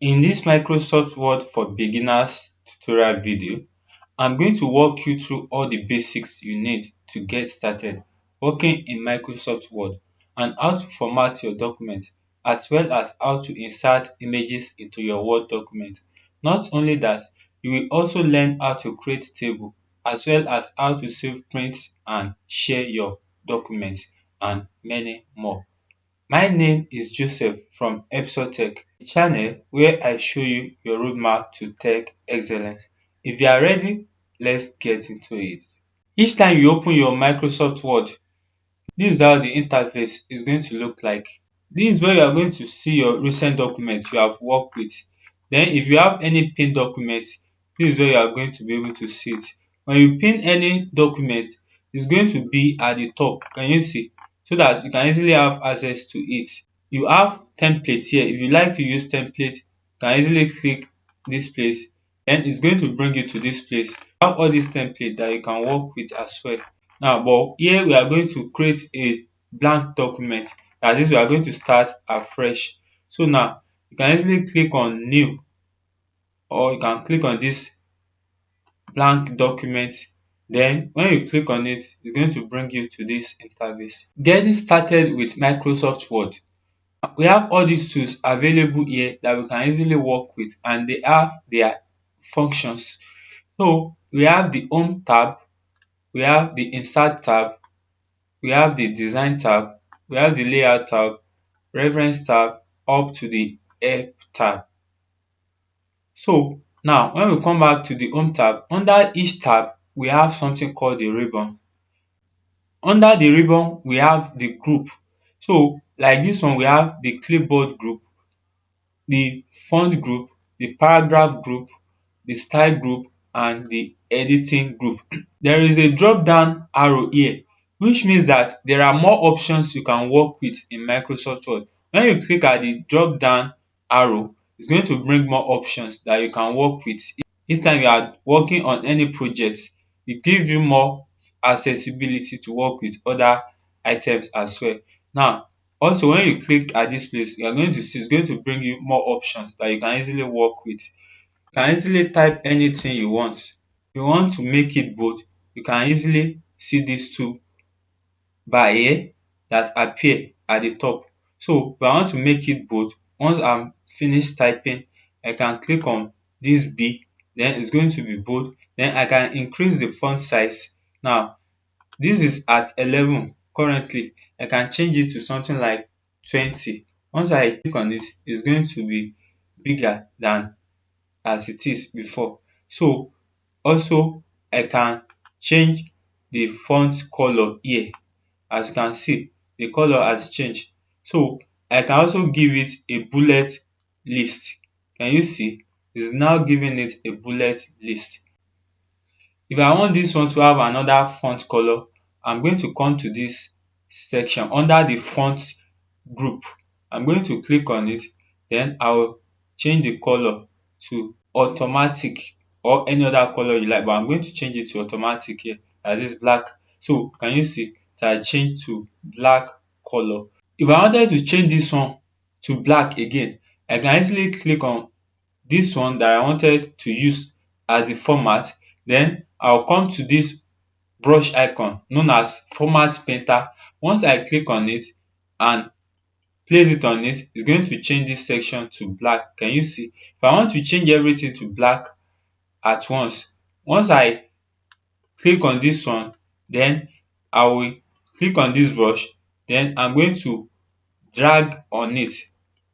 In this Microsoft Word for Beginners tutorial video, I'm going to walk you through all the basics you need to get started working in Microsoft Word and how to format your document, as well as how to insert images into your Word document. Not only that, you will also learn how to create table, as well as how to save, print and share your documents, and many more. My name is Joseph from Tech, a channel where I show you your roadmap to tech excellence. If you are ready, let's get into it. Each time you open your Microsoft Word, this is how the interface is going to look like. This is where you are going to see your recent documents you have worked with. Then if you have any pinned document, this is where you are going to be able to see it. When you pin any document, it's going to be at the top. Can you see? So that you can easily have access to it. You have templates here. If you like to use template, you can easily click this place. Then it's going to bring you to this place. You have all these templates that you can work with as well. Now, but here we are going to create a blank document. That is, we are going to start afresh. So now you can easily click on new, or you can click on this blank document. Then when you click on it, it's going to bring you to this interface. Getting started with Microsoft Word. We have all these tools available here that we can easily work with, and they have their functions. So we have the home tab, we have the insert tab, we have the design tab, we have the layout tab, reference tab, up to the help tab. So now when we come back to the home tab, under each tab we have something called the ribbon. Under the ribbon we have the group. So like this one, we have the clipboard group, the font group, the paragraph group, the style group and the editing group. There is a drop down arrow here, which means that there are more options you can work with in Microsoft Word. When you click at the drop down arrow, it's going to bring more options that you can work with. Each time you are working on any project, it gives you more accessibility to work with other items as well. Now, also when you click at this place, you are going to see it's going to bring you more options that you can easily work with. You can easily type anything you want. If you want to make it bold, you can easily see these two bar here that appear at the top. So if I want to make it bold, once I'm finished typing, I can click on this B, then it's going to be bold. Then I can increase the font size. Now this is at 11 currently. I can change it to something like 20. Once I click on it, it's going to be bigger than as it is before. So also I can change the font color here. As you can see, the color has changed. So I can also give it a bullet list. Can you see? It's now giving it a bullet list. If I want this one to have another font color, I'm going to come to this section under the font group. I'm going to click on it, then I will change the color to automatic or any other color you like, but I'm going to change it to automatic here, that is black. So can you see it has changed to black color. If I wanted to change this one to black again, I can easily click on this one that I wanted to use as the format. Then I'll come to this brush icon known as format painter. Once I click on it and place it on it, it's going to change this section to black. Can you see? If I want to change everything to black at once I click on this one, then I will click on this brush, then I'm going to drag on it,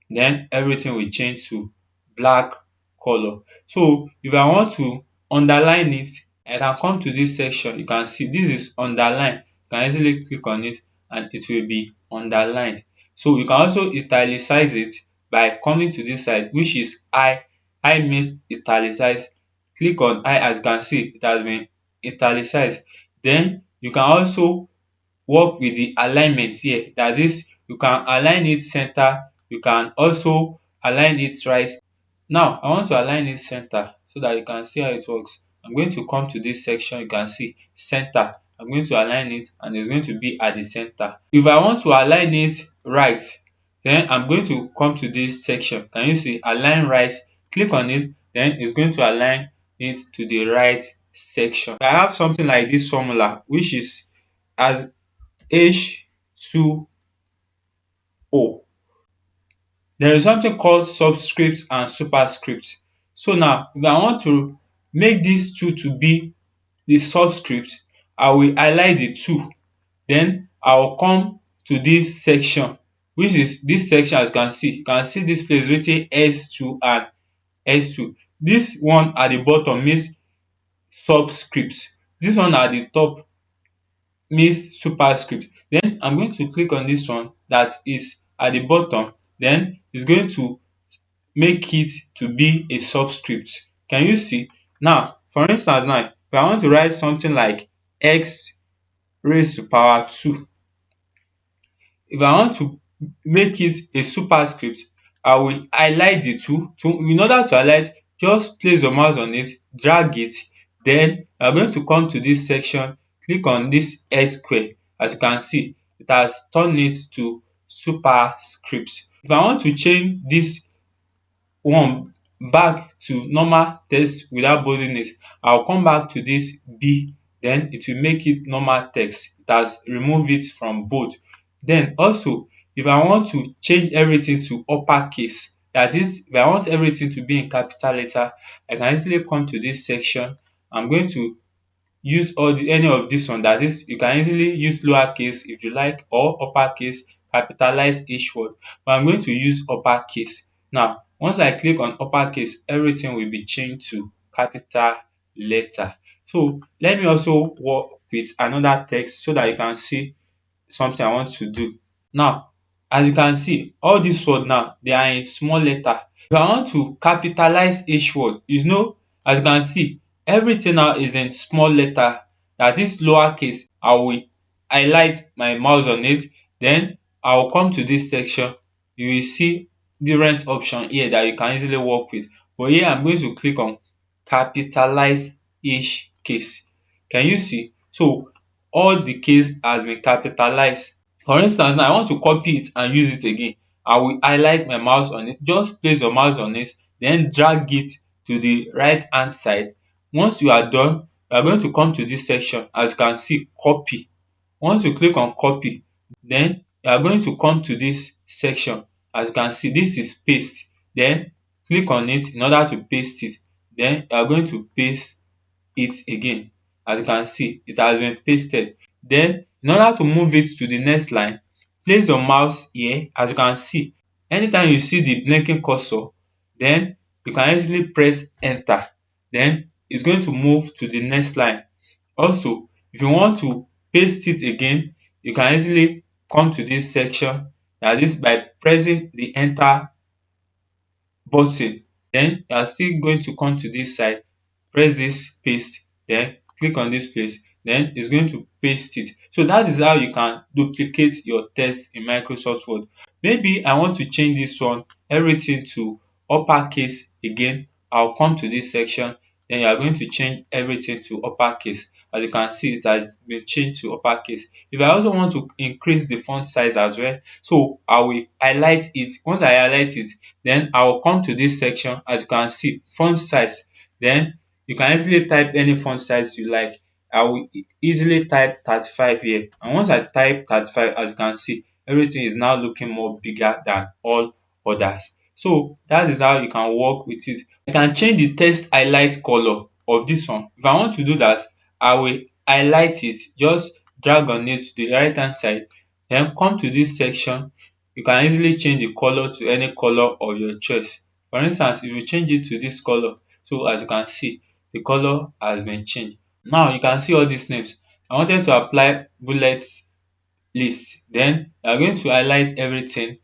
then everything will change to black color. So if I want to underline it, I can come to this section. You can see this is underline. You can easily click on it and it will be underlined. So you can also italicize it by coming to this side, which is I. I means italicize. Click on I. As you can see, it has been italicized. Then you can also work with the alignment here. That is, you can align it center, you can also align it right. Now I want to align it center so that you can see how it works. I'm going to come to this section. You can see center. I'm going to align it and it's going to be at the center. If I want to align it right, then I'm going to come to this section. Can you see align right? Click on it, then it's going to align it to the right section. I have something like this formula which is as H2O. There is something called subscript and superscript. So now if I want to make these two to be the subscript, I will highlight the two, then I will come to this section, which is this section. As you can see this place written S2 and S2. This one at the bottom means subscript, this one at the top means superscript. Then I'm going to click on this one that is at the bottom, then it's going to make it to be a subscript. Can you see? Now for instance, now if I want to write something like x raised to power 2, if I want to make it a superscript, I will highlight the two. So in order to highlight, just place your mouse on it, drag it, then you are going to come to this section, click on this x square. As you can see, it has turned it to superscript. If I want to change this one back to normal text without bolding it, I'll come back to this B, then it will make it normal text. It has removed it from bold. Then also if I want to change everything to uppercase, that is if I want everything to be in capital letter, I can easily come to this section. I'm going to use any of this one, that is you can easily use lowercase if you like, or uppercase, capitalize each word, but I'm going to use uppercase. Now once I click on uppercase, everything will be changed to capital letter. So let me also work with another text so that you can see something I want to do. Now as you can see, all dis word now they are in small letter. If I want to capitalize each word, as you can see, everything now is in small letter, dat is lowercase. I will highlight my mouse on it, then I will come to dis section. You will see different option here dat you can easily work with, but here I'm going to click on capitalize each case. Can you see? So all the case has been capitalized. For instance now I want to copy it and use it again. I will highlight my mouse on it, just place your mouse on it, then drag it to the right hand side. Once you are done, you are going to come to this section. As you can see, copy. Once you click on copy, then you are going to come to this section. As you can see, this is paste. Then click on it in order to paste it. Then you are going to paste it again. As you can see, it has been pasted. Then in order to move it to the next line, place your mouse here. As you can see, anytime you see the blinking cursor, then you can easily press enter. Then it's going to move to the next line. Also, if you want to paste it again, you can easily come to this section, that is by pressing the enter button. Then you are still going to come to this side, press this paste, then click on this place, then it's going to paste it. So that is how you can duplicate your text in Microsoft Word. Maybe I want to change this one, everything to uppercase again. I'll come to this section, then you are going to change everything to uppercase. As you can see, it has been changed to uppercase. If I also want to increase the font size as well, so I will highlight it. Once I highlight it, then I will come to this section. As you can see, font size, then you can easily type any font size you like. I will easily type 35 here, and once I type 35, as you can see, everything is now looking more bigger than all others. So that is how you can work with it. I can change the text highlight color of this one. If I want to do that, I will highlight it, just drag on it to the right hand side, then come to this section. You can easily change the color to any color of your choice. For instance, if you change it to this color, so as you can see, the color has been changed. Now you can see all these names. I wanted to apply bullet list, then you are going to highlight everything,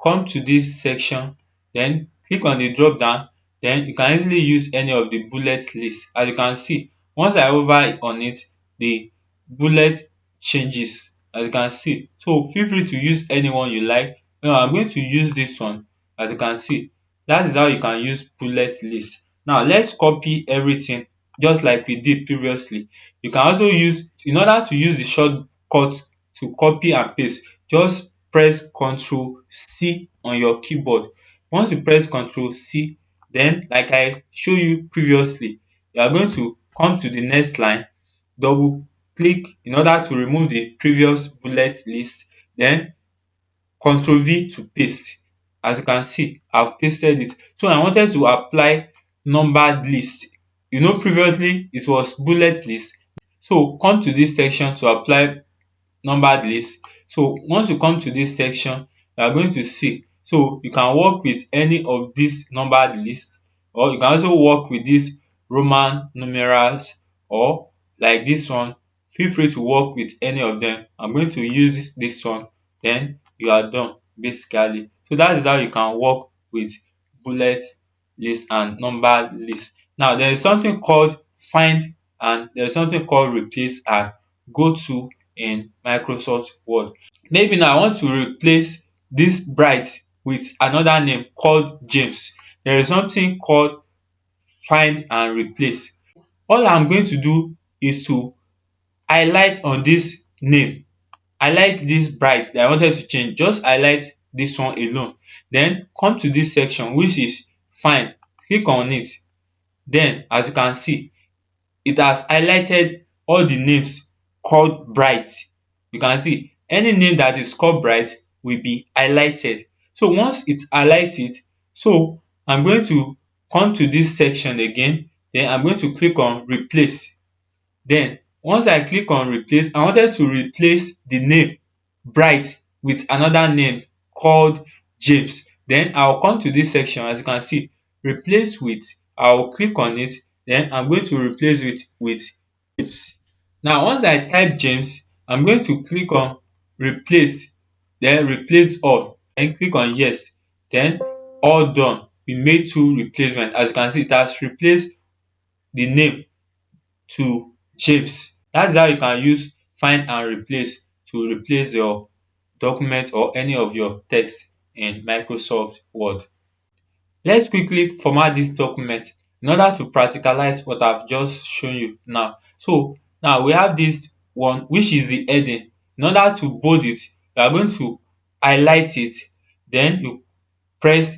come to this section, then click on the drop down, then you can easily use any of the bullet list. As you can see, once I hover on it, the bullet changes, as you can see. So feel free to use any one you like. Now I'm going to use this one. As you can see, that is how you can use bullet list. Now let's copy everything just like we did previously. You can also use, in order to use the shortcut to copy and paste, just press Ctrl C on your keyboard. Once you press Ctrl C, then like I show you previously, you are going to come to the next line, double click in order to remove the previous bullet list, then Ctrl V to paste. As you can see, I've pasted it. So I wanted to apply numbered list. You know previously it was bullet list. So come to this section to apply numbered list. So once you come to this section, you are going to see. So you can work with any of this numbered list, or you can also work with this Roman numerals, or like this one. Feel free to work with any of them. I'm going to use this one, then you are done basically. So that is how you can work with bullet list and numbered list. Now there is something called find, and there is something called replace and go to in Microsoft Word. Maybe now I want to replace this Bright with another name called James. There is something called find and replace. All I'm going to do is to highlight on this name, highlight this Bright that I wanted to change, just highlight this one alone. Then come to this section which is find, click on it. Then as you can see, it has highlighted all the names called Bright. You can see any name that is called Bright will be highlighted. So once it highlights it, so I'm going to come to this section again, then I'm going to click on replace. Then once I click on replace, I wanted to replace the name Bright with another name called James. Then I'll come to this section, as you can see, replace with, I'll click on it, then I'm going to replace it with James. Now once I type James, I'm going to click on replace, then replace all, then click on yes, then all done. We made two replacements. As you can see, it has replaced the name to James. That's how you can use find and replace to replace your document or any of your text in Microsoft Word. Let's quickly format this document in order to practicalize what I've just shown you now. So now we have this one which is the heading. In order to bold it, you are going to highlight it, then you press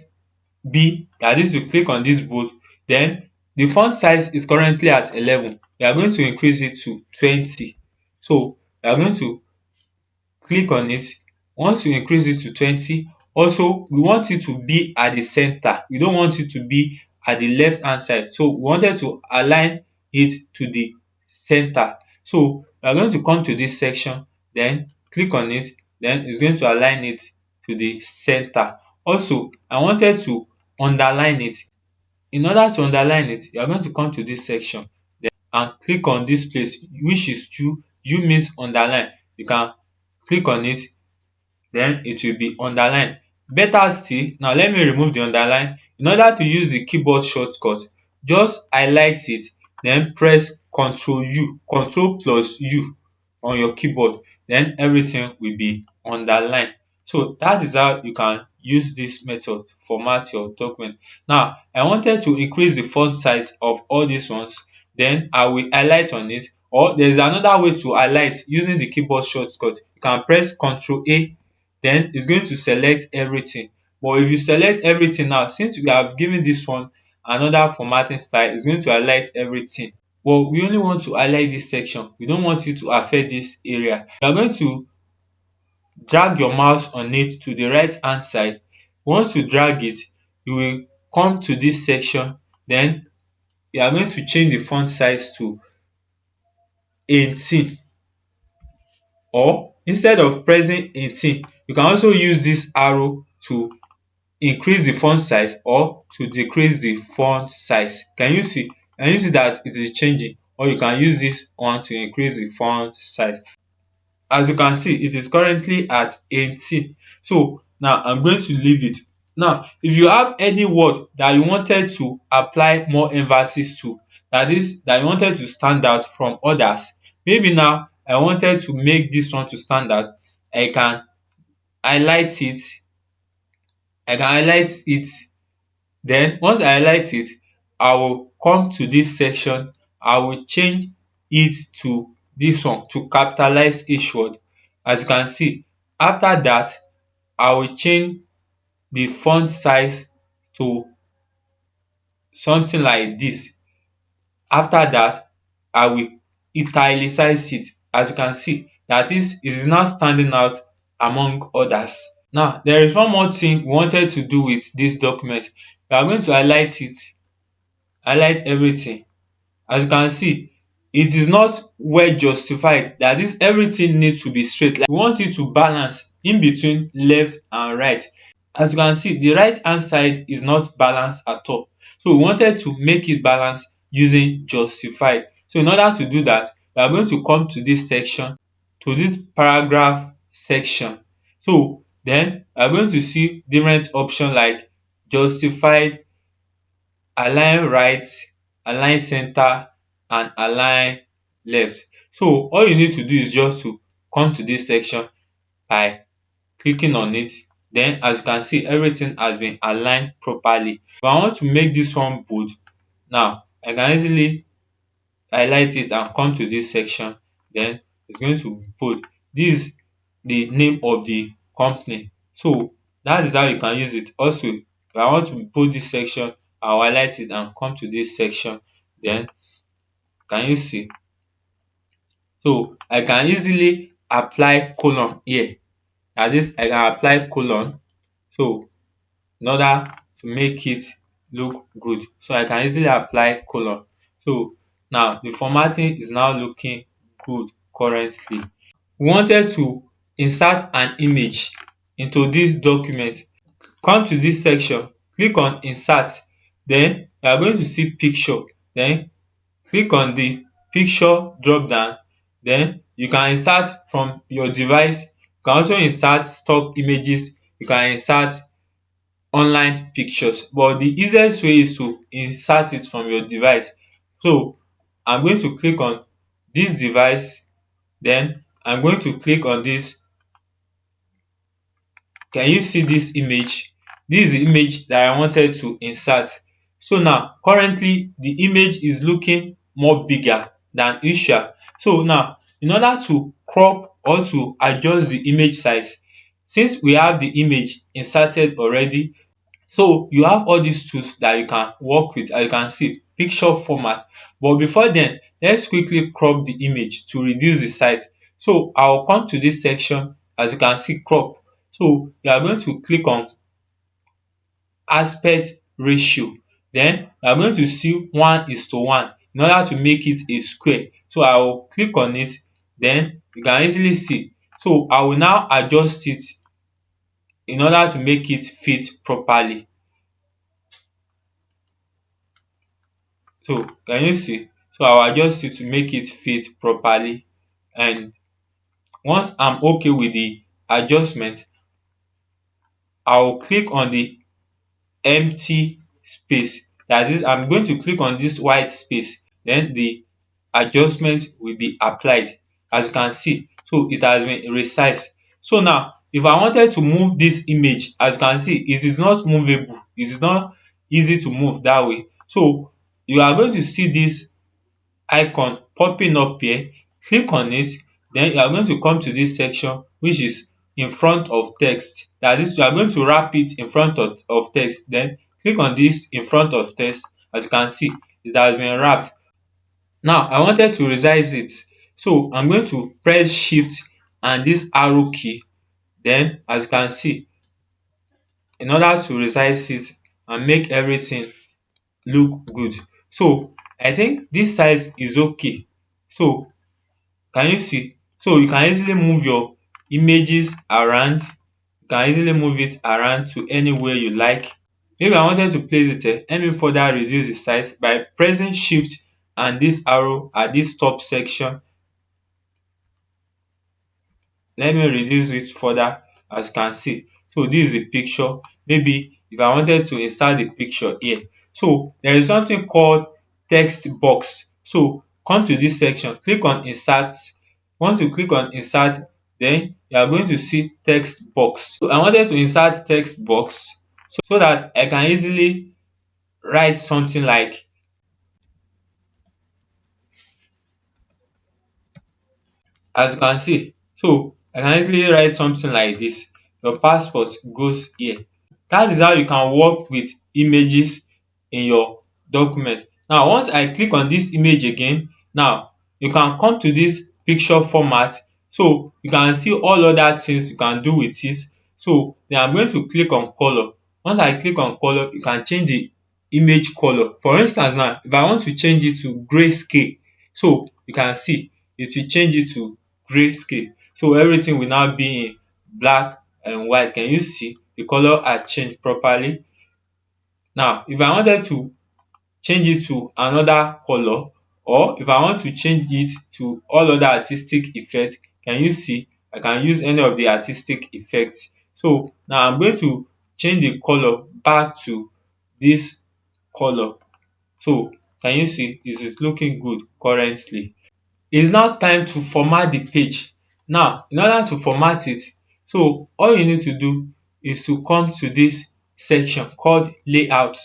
B, that is to click on this bold. Then the font size is currently at 11. We are going to increase it to 20. So we are going to click on it. Once you increase it to 20, also we want it to be at the center. We don't want it to be at the left hand side. So we wanted to align it to the center. So we are going to come to this section, then click on it, then it's going to align it to the center. Also, I wanted to underline it. In order to underline it, you are going to come to this section, then and click on this place which is U. U means underline. You can click on it, then it will be underlined. Better still, now let me remove the underline. In order to use the keyboard shortcut, just highlight it, then press Ctrl U, Ctrl plus U on your keyboard, then everything will be underlined. So that is how you can use this method to format your document. Now I wanted to increase the font size of all these ones, then I will highlight on it, or there is another way to highlight using the keyboard shortcut. You can press Ctrl A, then it's going to select everything. But if you select everything now, since we have given this one another formatting style, it's going to highlight everything. But we only want to highlight this section. We don't want it to affect this area. You are going to drag your mouse on it to the right hand side. Once you drag it, you will come to this section, then you are going to change the font size to 18, or instead of pressing 18, you can also use this arrow to increase the font size or to decrease the font size. Can you see? Can you see that it is changing? Or you can use this one to increase the font size. As you can see, it is currently at 18. So now I'm going to leave it. Now, if you have any word that you wanted to apply more emphasis to, that is, that you wanted to stand out from others, maybe now I wanted to make this one to stand out, I can highlight it. Then once I highlight it, I will come to this section. I will change it to this one to capitalize each word. As you can see, after that, I will change the font size to something like this. After that, I will italicize it. As you can see, that is, it is now standing out among others. Now, there is one more thing we wanted to do with this document. We are going to highlight it, highlight everything. As you can see, it is not well justified, that is, everything needs to be straight. Like, we want it to balance in between left and right. As you can see, the right hand side is not balanced at all. So we wanted to make it balanced using justified. So in order to do that, we are going to come to this section, to this paragraph section. So then we are going to see different options like justified, align right, align center, and align left. So all you need to do is just to come to this section by clicking on it. Then as you can see, everything has been aligned properly. If I want to make this one bold, now I can easily highlight it and come to this section. Then it's going to be bold. This is the name of the company. So that is how you can use it. Also, if I want to bold this section, I'll highlight it and come to this section. Then can you see? So I can easily apply colon here. That is, I can apply colon. So in order to make it look good, so I can easily apply colon. So now the formatting is now looking good currently. We wanted to insert an image into this document. Come to this section, click on insert. Then you are going to see picture. Then click on the picture drop down. Then you can insert from your device. You can also insert stock images. You can insert online pictures, but the easiest way is to insert it from your device. So I'm going to click on this device. Then I'm going to click on this. Can you see this image? This is the image that I wanted to insert. So now currently the image is looking more bigger than usual. So now in order to crop or to adjust the image size, since we have the image inserted already, so you have all these tools that you can work with. As you can see, picture format. But before then, let's quickly crop the image to reduce the size. So I will come to this section. As you can see, crop. So you are going to click on aspect ratio. Then you are going to see 1:1 in order to make it a square. So I will click on it. Then you can easily see. So I will now adjust it in order to make it fit properly. So can you see? So I will adjust it to make it fit properly. And once I'm okay with the adjustment, I will click on the empty space. That is, I'm going to click on this white space. Then the adjustment will be applied. As you can see, so it has been resized. So now if I wanted to move this image, as you can see, it is not movable. It is not easy to move that way. So you are going to see this icon popping up here. Click on it. Then you are going to come to this section which is in front of text. That is, you are going to wrap it in front of text. Then click on this in front of text. As you can see, it has been wrapped. Now I wanted to resize it. So I'm going to press shift and this arrow key. Then as you can see, in order to resize it and make everything look good. So I think this size is okay. So can you see? So you can easily move your images around. You can easily move it around to anywhere you like. Maybe I wanted to place it here. Let me further reduce the size by pressing shift and this arrow at this top section. Let me reduce it further. As you can see, so this is the picture. Maybe if I wanted to insert the picture here, so there is something called text box. So come to this section, click on insert. Once you click on insert, then you are going to see text box. So I wanted to insert text box so that I can easily write something like, as you can see, so I can easily write something like this. your passport goes here. That is how you can work with images in your document. Now once I click on this image again, now you can come to this picture format, so you can see all other things you can do with it. So then I'm going to click on color. Once I click on color, you can change the image color. For instance now, if I want to change it to grayscale, so you can see it will change it to grayscale. So everything will now be in black and white. Can you see the color has changed properly? Now if I wanted to change it to another color, or if I want to change it to all other artistic effect, can you see I can use any of the artistic effects. So now I'm going to change the color back to this color. So can you see is it looking good currently? It's now time to format the page. Now in order to format it, so all you need to do is to come to this section called layout.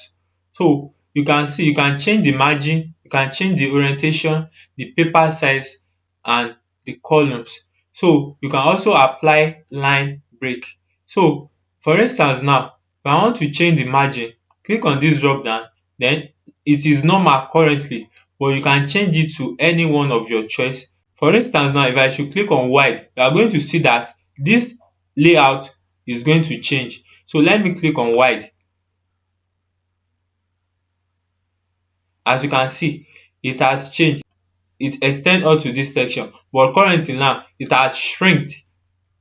So you can see you can change the margin, you can change the orientation, the paper size and the columns. So you can also apply line break. So for instance now, if I want to change the margin, click on this drop down, then it is normal currently, but you can change it to any one of your choice. For instance now, if I should click on wide, you are going to see that this layout is going to change. So let me click on wide. As you can see, it has changed. It extend up to this section, but currently now it has shrinked.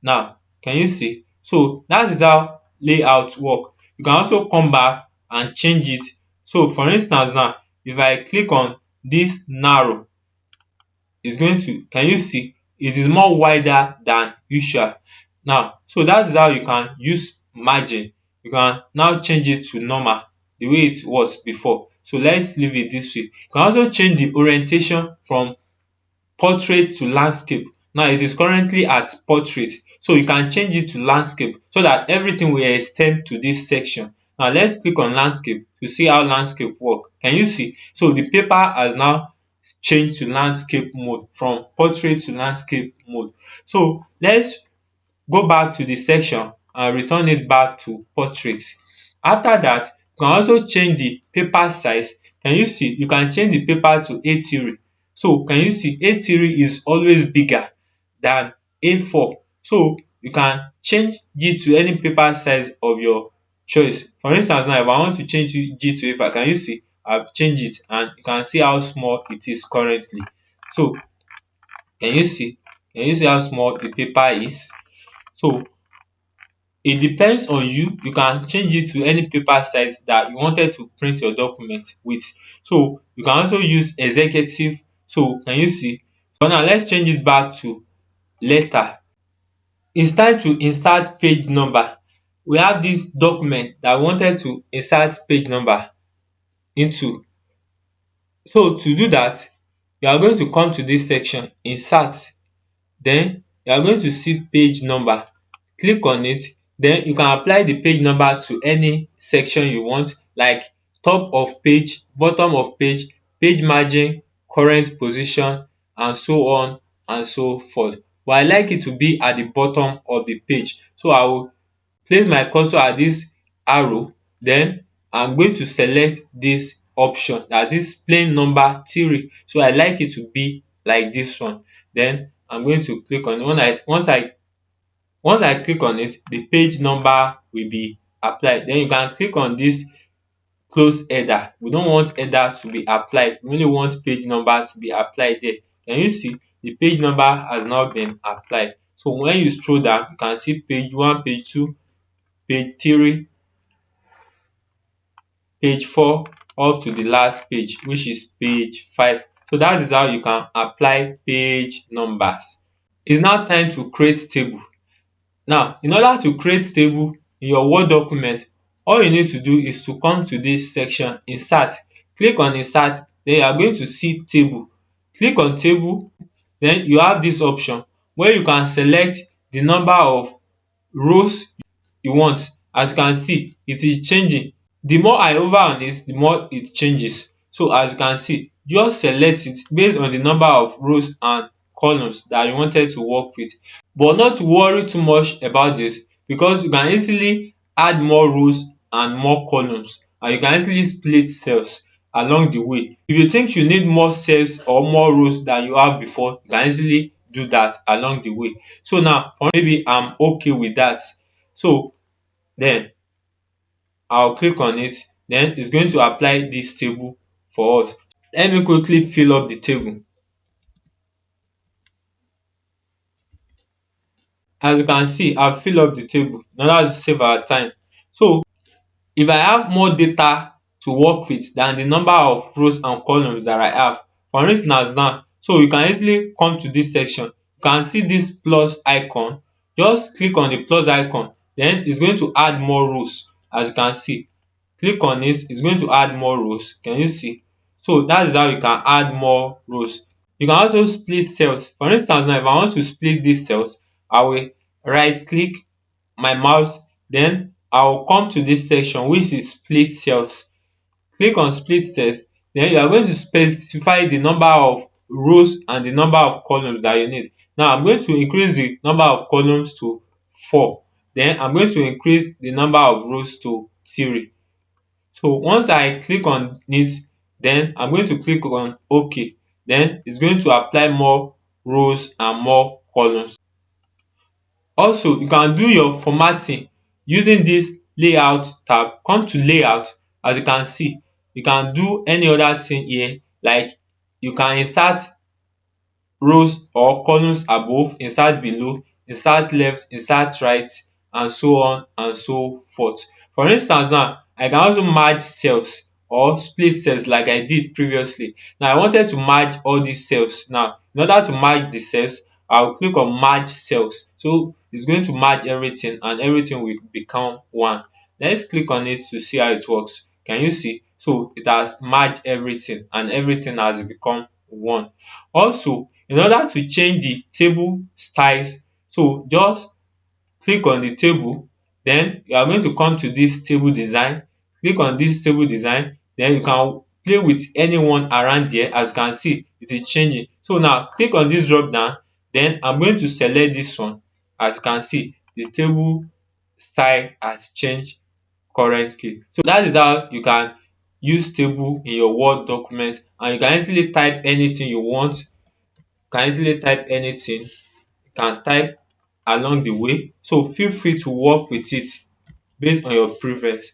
Now can you see? So that is how layout work. You can also come back and change it. So for instance now, if I click on this narrow, is going to, can you see it is more wider than usual. Now so that is how you can use margin. You can now change it to normal the way it was before. So let's leave it this way. You can also change the orientation from portrait to landscape. Now it is currently at portrait, so you can change it to landscape so that everything will extend to this section. Now let's click on landscape to see how landscape work. Can you see? So the paper has now changed to landscape mode, from portrait to landscape mode. So let's go back to the section and return it back to portrait. After that, you can also change the paper size. Can you see? You can change the paper to A3. So can you see A3 is always bigger than A4. So you can change it to any paper size of your choice. For instance now, if I want to change it to A5, can you see I've changed it and you can see how small it is currently. So can you see? Can you see how small the paper is? So it depends on you. You can change it to any paper size that you wanted to print your document with. So you can also use executive. So can you see? So now let's change it back to letter. It's time to insert page number. We have this document that we wanted to insert page number into. So to do that, you are going to come to this section, insert. Then you are going to see page number. Click on it. Then you can apply the page number to any section you want, like top of page, bottom of page, page margin, current position and so on and so forth. But I like it to be at the bottom of the page. So I will place my cursor at this arrow, then I'm going to select this option, that is plain number 3. So I like it to be like this one. Then I'm going to click on it. Once I click on it, the page number will be applied. Then you can click on this close header. We don't want header to be applied. We only want page number to be applied there. Can you see? The page number has now been applied. So when you scroll down, you can see page 1, page 2, page 3, page 4 up to the last page, which is page 5. So that is how you can apply page numbers. It's now time to create table. Now in order to create table in your Word document, all you need to do is to come to this section, insert. Click on insert, then you are going to see table. Click on table, then you have this option where you can select the number of rows you want. As you can see, it is changing. The more I hover on it, the more it changes. So as you can see, just select it based on the number of rows and columns that you wanted to work with. But not to worry too much about this. because you can easily add more rows and more columns, and you can easily split cells along the way. If you think you need more cells or more rows than you have before, you can easily do that along the way. So now for maybe I'm okay with that. So then I'll click on it, then it's going to apply this table for us. Let me quickly fill up the table. As you can see, I've filled up the table in order to save our time. So if I have more data to work with than the number of rows and columns that I have, for instance now, so you can easily come to this section. You can see this plus icon. Just click on the plus icon, then it's going to add more rows. As you can see, click on it, it's going to add more rows. Can you see? So that is how you can add more rows. You can also split cells. For instance now, if I want to split these cells, I will right click my mouse, then I will come to this section which is split cells. Click on split cells, then you are going to specify the number of rows and the number of columns that you need. Now I'm going to increase the number of columns to 4, then I'm going to increase the number of rows to 3. So once I click on it, then I'm going to click on OK. Then it's going to apply more rows and more columns. Also, you can do your formatting using this layout tab. Come to layout. As you can see, you can do any other thing here, like you can insert rows or columns above, insert below, insert left, insert right, and so on and so forth. For instance now, I can also merge cells or split cells like I did previously. Now I wanted to merge all these cells. Now in order to merge the cells, I will click on merge cells. So it's going to merge everything and everything will become one. Let's click on it to see how it works. Can you see? So it has merged everything and everything has become one. Also, in order to change the table styles, so just click on the table, then you are going to come to this table design. Click on this table design, then you can play with anyone around there. As you can see, it is changing. So now click on this drop down, then I'm going to select this one. As you can see, the table style has changed currently. So that is how you can use table in your Word document, and you can easily type anything you want. You can easily type anything. You can type along the way. So feel free to work with it based on your preference.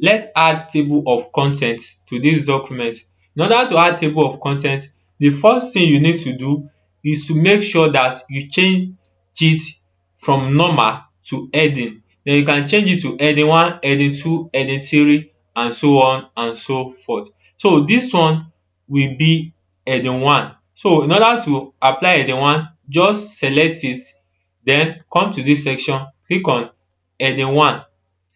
Let's add table of content to this document. In order to add table of content, the first thing you need to do is to make sure that you change it from normal to heading. Then you can change it to heading 1, heading 2, heading 3, and so on and so forth. So this one will be heading 1. So in order to apply heading 1, just select it, then come to this section, click on heading 1.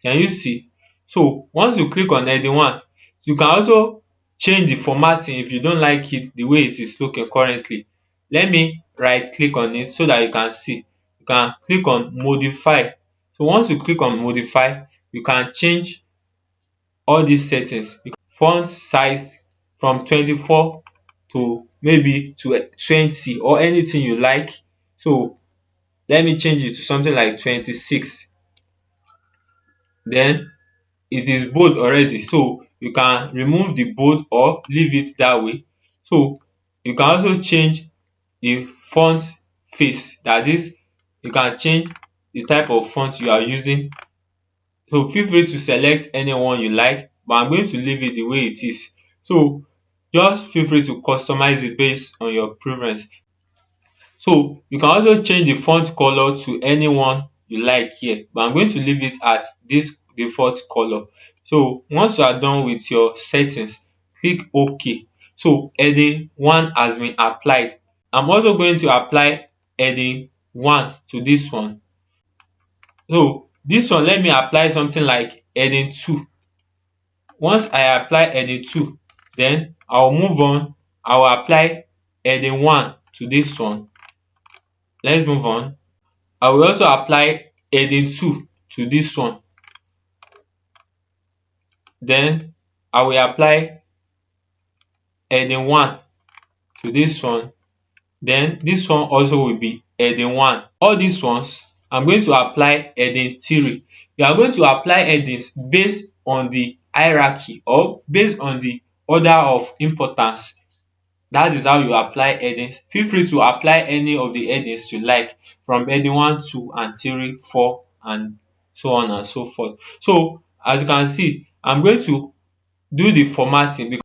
Can you see? So once you click on heading 1, you can also change the formatting if you don't like it the way it is looking currently. Let me right click on it so that you can see. You can click on modify. So once you click on modify, you can change all these settings. Font size from 24 to maybe to 20 or anything you like. So let me change it to something like 26. Then it is bold already, so you can remove the bold or leave it that way. So you can also change the font face, that is, you can change the type of font you are using. So feel free to select any one you like, but I'm going to leave it the way it is. So just feel free to customize it based on your preference. So you can also change the font color to anyone you like here, but I'm going to leave it at this default color. So once you are done with your settings, click OK. So heading 1 has been applied. I'm also going to apply heading 1 to this one. So this one, let me apply something like heading 2. Once I apply heading 2, then I'll move on. I will apply heading 1 to this one. Let's move on. I will also apply heading 2 to this one. Then I will apply heading 1 to this one. Then this one also will be heading 1. All these ones, I'm going to apply heading 3. You are going to apply headings based on the hierarchy or based on the order of importance. That is how you apply headings. Feel free to apply any of the headings you like from heading 1, 2 and 3, 4 and so on and so forth. So as you can see, I'm going to do the formatting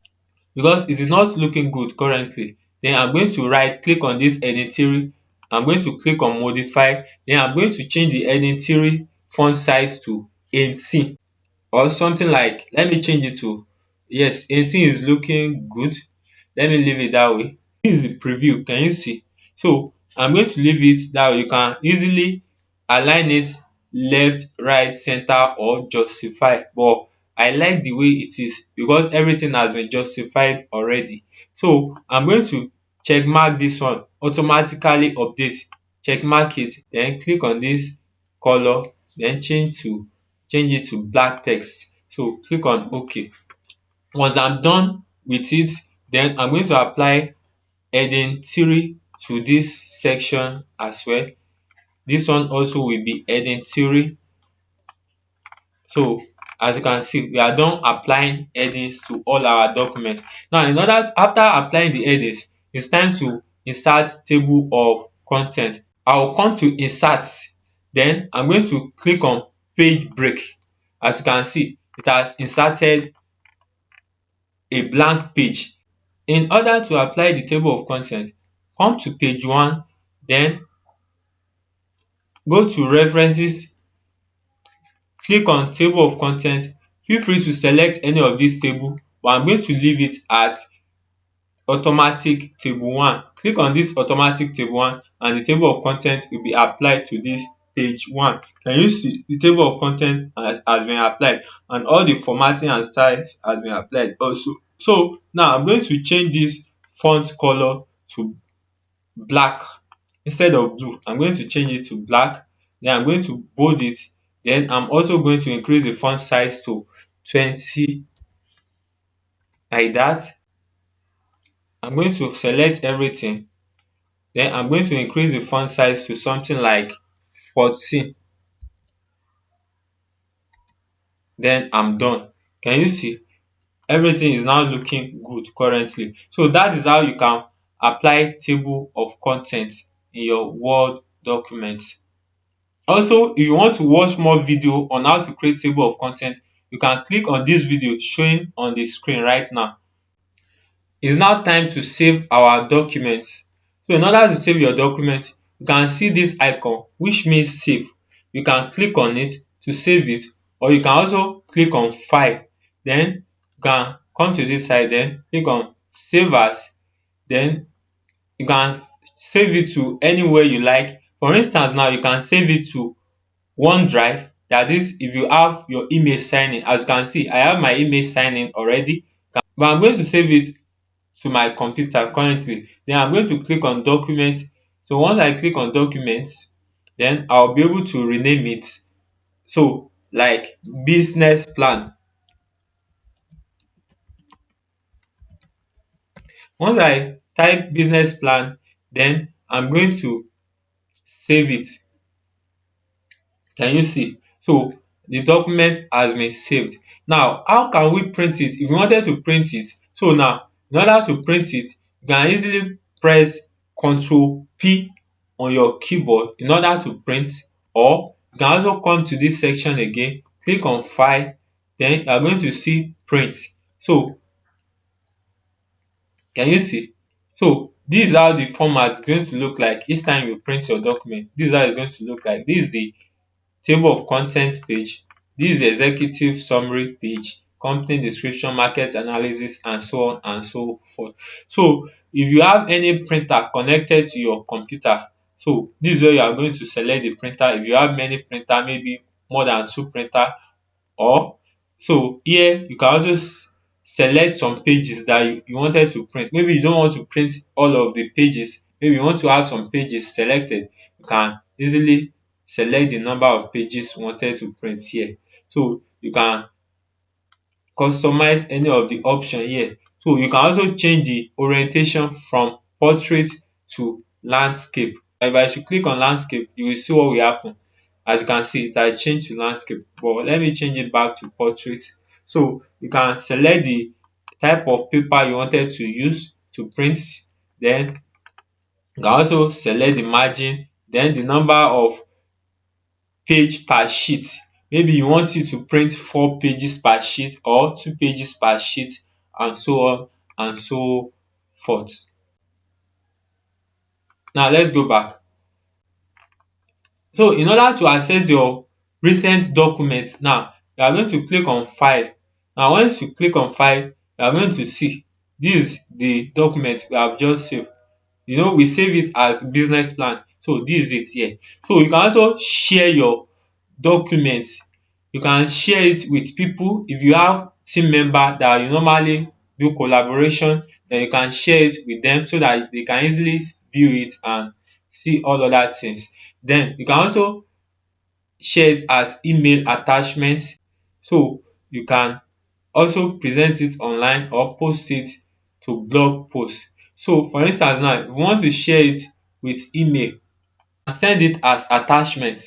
because it is not looking good currently. Then I'm going to right click on this heading 3. I'm going to click on modify. Then I'm going to change the heading 3 font size to 18 or something like, let me change it to, yes, 18 is looking good. Let me leave it that way. This is the preview. Can you see? So I'm going to leave it that way. You can easily align it left, right, center or justify, but I like the way it is because everything has been justified already. So I'm going to check mark this one, automatically update, check mark it, then click on this color, then change it to black text. So click on OK. Once I'm done with it, then I'm going to apply heading 3 to this section as well. This one also will be heading 3. So as you can see, we are done applying headings to all our documents. Now after applying the headings, it's time to insert table of content. I will come to insert, then I'm going to click on page break. As you can see, it has inserted a blank page. In order to apply the table of content, come to page 1, then go to references, click on table of content. Feel free to select any of dis table, but I'm going to leave it at automatic table 1. Click on dis automatic table 1 and the table of content will be applied to dis page 1. Can you see the table of content has been applied and all the formatting and styles has been applied also. So now I'm going to change dis font color to black instead of blue. I'm going to change it to black. Then I'm going to bold it. Then I'm also going to increase the font size to 20 like that. I'm going to select everything. Then I'm going to increase the font size to something like 14. Then I'm done. Can you see? Everything is now looking good currently. So that is how you can apply table of content in your Word document. Also, if you want to watch more video on how to create table of content, you can click on this video showing on the screen right now. It's now time to save our document. So in order to save your document, you can see this icon which means save. You can click on it to save it, or you can also click on file. Then you can come to this side, then click on save as. Then you can save it to anywhere you like. For instance, now you can save it to OneDrive. That is, if you have your email sign in. As you can see, I have my email sign in already, but I'm going to save it to my computer currently. Then I'm going to click on document. So once I click on documents, then I'll be able to rename it. So like business plan. Once I type business plan, then I'm going to save it. Can you see? So the document has been saved. Now, how can we print it? If you wanted to print it, so now in order to print it, you can easily press Ctrl P on your keyboard in order to print, or you can also come to this section again, click on file, then you are going to see print. So can you see? So this is how the format is going to look like each time you print your document. This is how it's going to look like. This is the table of content page. This is the executive summary page, company description, market analysis, and so on and so forth. So if you have any printer connected to your computer, so this is where you are going to select the printer. If you have many printer, maybe more than 2 printer, or so here you can also select some pages that you wanted to print. Maybe you don't want to print all of the pages, maybe you want to have some pages selected. You can easily select the number of pages you wanted to print here. So you can customize any of the option here. So you can also change the orientation from portrait to landscape. If I should click on landscape, you will see what will happen. As you can see, it has changed to landscape, but let me change it back to portrait. So you can select the type of paper you wanted to use to print. Then you can also select the margin, then the number of page per sheet. Maybe you want it to print 4 pages per sheet or 2 pages per sheet, and so on and so forth. Now let's go back. So in order to access your recent documents, now you are going to click on file. Now once you click on file, you are going to see this is the document we have just saved. We save it as business plan, so this is it here. So you can also share your document. You can share it with people. If you have team member that you normally do collaboration, then you can share it with them so that they can easily view it and see all other things. Then you can also share it as email attachment, so you can also present it online or post it to blog post. So for instance now, if you want to share it with email and send it as attachment.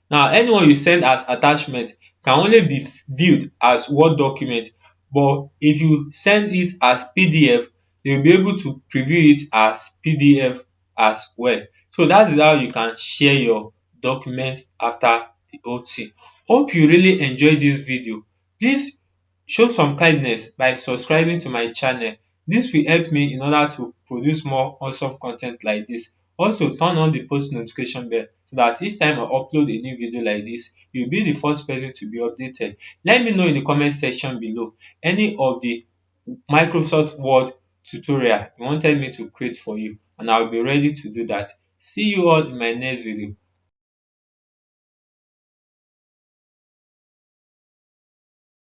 Now anyone you send as attachment can only be viewed as Word document, but if you send it as PDF, you will be able to preview it as PDF as well. So that is how you can share your document after the whole thing. Hope you really enjoyed this video. Please show some kindness by subscribing to my channel. This will help me in order to produce more awesome content like this. Also turn on the post notification bell so that each time I upload a new video like this, you'll be the first person to be updated. Let me know in the comment section below any of the Microsoft Word tutorial you wanted me to create for you, and I'll be ready to do that. See you all in my next video.